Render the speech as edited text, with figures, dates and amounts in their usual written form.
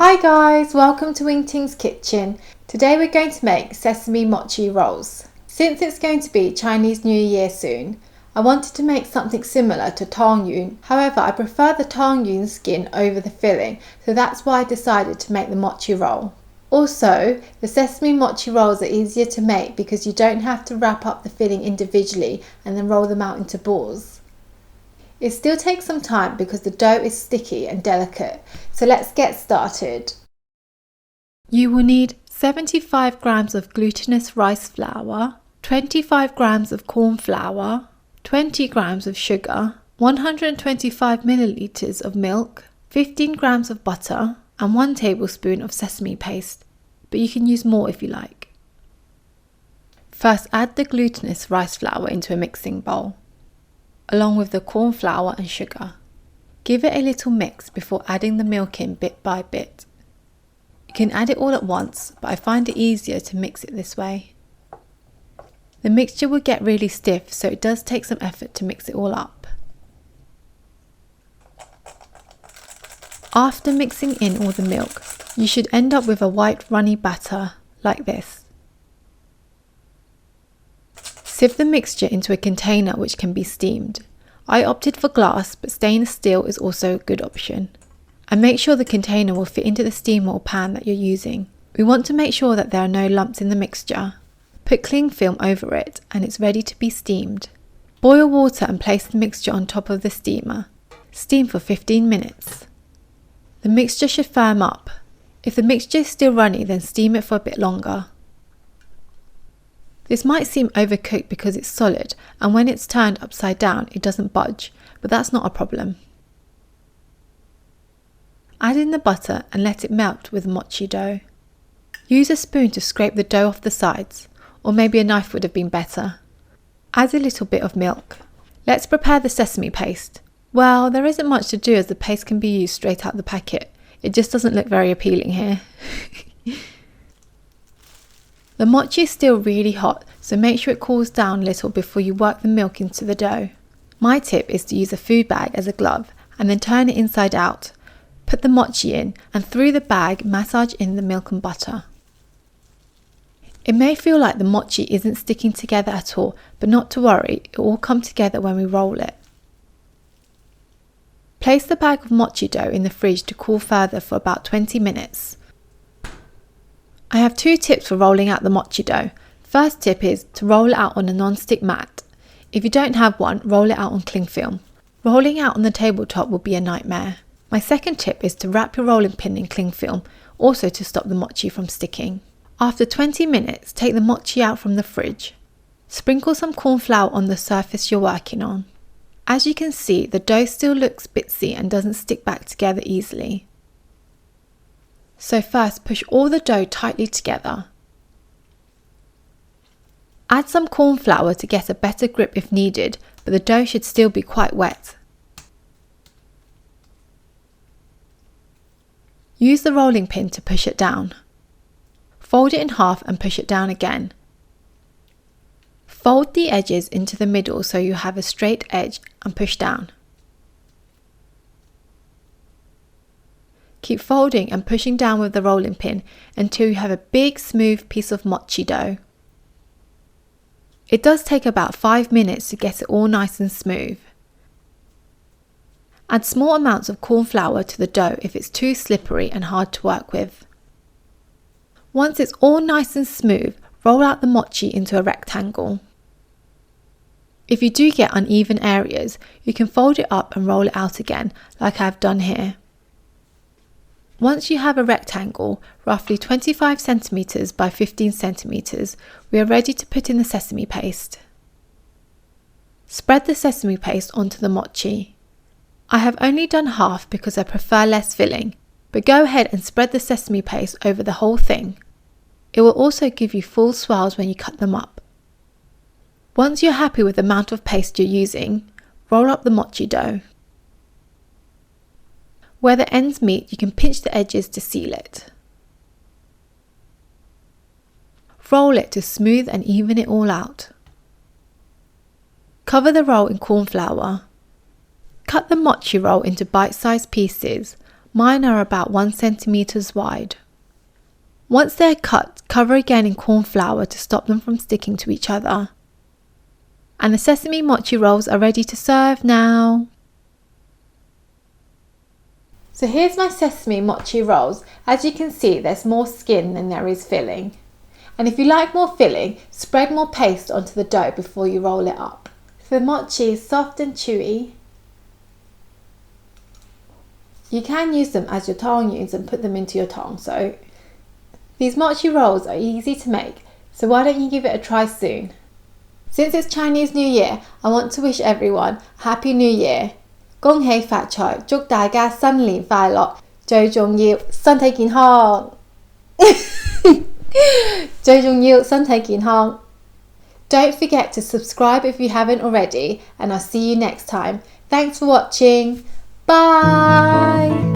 Hi guys, welcome to Wing Ting's kitchen. Today we're going to make sesame mochi rolls. Since it's going to be Chinese New Year soon, I wanted to make something similar to Tong Yuan. However, I prefer the Tong Yuan skin over the filling, so that's why I decided to make the mochi roll. Also, the sesame mochi rolls are easier to make because you don't have to wrap up the filling individually and then roll them out into balls. It still takes some time because the dough is sticky and delicate, so let's get started. You will need 75 grams of glutinous rice flour, 25 grams of corn flour, 20 grams of sugar, 125 milliliters of milk, 15 grams of butter, and 1 tablespoon of sesame paste, but you can use more if you like. First, add the glutinous rice flour into a mixing bowl, along with the corn flour and sugar. Give it a little mix before adding the milk in bit by bit. You can add it all at once, but I find it easier to mix it this way. The mixture will get really stiff, so it does take some effort to mix it all up. After mixing in all the milk, you should end up with a white runny batter like this. Sieve the mixture into a container which can be steamed. I opted for glass, but stainless steel is also a good option. And make sure the container will fit into the steamer or pan that you're using. We want to make sure that there are no lumps in the mixture. Put cling film over it and it's ready to be steamed. Boil water and place the mixture on top of the steamer. Steam for 15 minutes. The mixture should firm up. If the mixture is still runny, then steam it for a bit longer. This might seem overcooked because it's solid, and when it's turned upside down it doesn't budge, but that's not a problem. Add in the butter and let it melt with mochi dough. Use a spoon to scrape the dough off the sides, or maybe a knife would have been better. Add a little bit of milk. Let's prepare the sesame paste. Well, there isn't much to do as the paste can be used straight out the packet. It just doesn't look very appealing here. The mochi is still really hot, so make sure it cools down a little before you work the milk into the dough. My tip is to use a food bag as a glove and then turn it inside out. Put the mochi in and through the bag massage in the milk and butter. It may feel like the mochi isn't sticking together at all, but not to worry, it will all come together when we roll it. Place the bag of mochi dough in the fridge to cool further for about 20 minutes. I have 2 tips for rolling out the mochi dough. First tip is to roll it out on a non-stick mat. If you don't have one, roll it out on cling film. Rolling out on the tabletop will be a nightmare. My second tip is to wrap your rolling pin in cling film, also to stop the mochi from sticking. After 20 minutes, take the mochi out from the fridge. Sprinkle some corn flour on the surface you're working on. As you can see, the dough still looks bitsy and doesn't stick back together easily. So first, push all the dough tightly together. Add some corn flour to get a better grip if needed, but the dough should still be quite wet. Use the rolling pin to push it down. Fold it in half and push it down again. Fold the edges into the middle so you have a straight edge and push down. Keep folding and pushing down with the rolling pin until you have a big smooth piece of mochi dough. It does take about 5 minutes to get it all nice and smooth. Add small amounts of corn flour to the dough if it's too slippery and hard to work with. Once it's all nice and smooth, roll out the mochi into a rectangle. If you do get uneven areas, you can fold it up and roll it out again, like I've done here. Once you have a rectangle, roughly 25 centimeters by 15 centimeters, we are ready to put in the sesame paste. Spread the sesame paste onto the mochi. I have only done half because I prefer less filling, but go ahead and spread the sesame paste over the whole thing. It will also give you full swirls when you cut them up. Once you're happy with the amount of paste you're using, roll up the mochi dough. Where the ends meet, you can pinch the edges to seal it. Roll it to smooth and even it all out. Cover the roll in corn flour. Cut the mochi roll into bite-sized pieces. Mine are about 1 centimeters wide. Once they're cut, cover again in corn flour to stop them from sticking to each other. And the sesame mochi rolls are ready to serve now. So here's my sesame mochi rolls. As you can see, there's more skin than there is filling. And if you like more filling, spread more paste onto the dough before you roll it up. So the mochi is soft and chewy. You can use them as your Tong Yuans and put them into your tong. So these mochi rolls are easy to make, so why don't you give it a try soon? Since it's Chinese New Year, I want to wish everyone Happy New Year! 恭喜發財，祝大家新年快樂，最重要身體健康。最重要身體健康。Don't forget to subscribe if you haven't already, and I'll see you next time. Thanks for watching. Bye!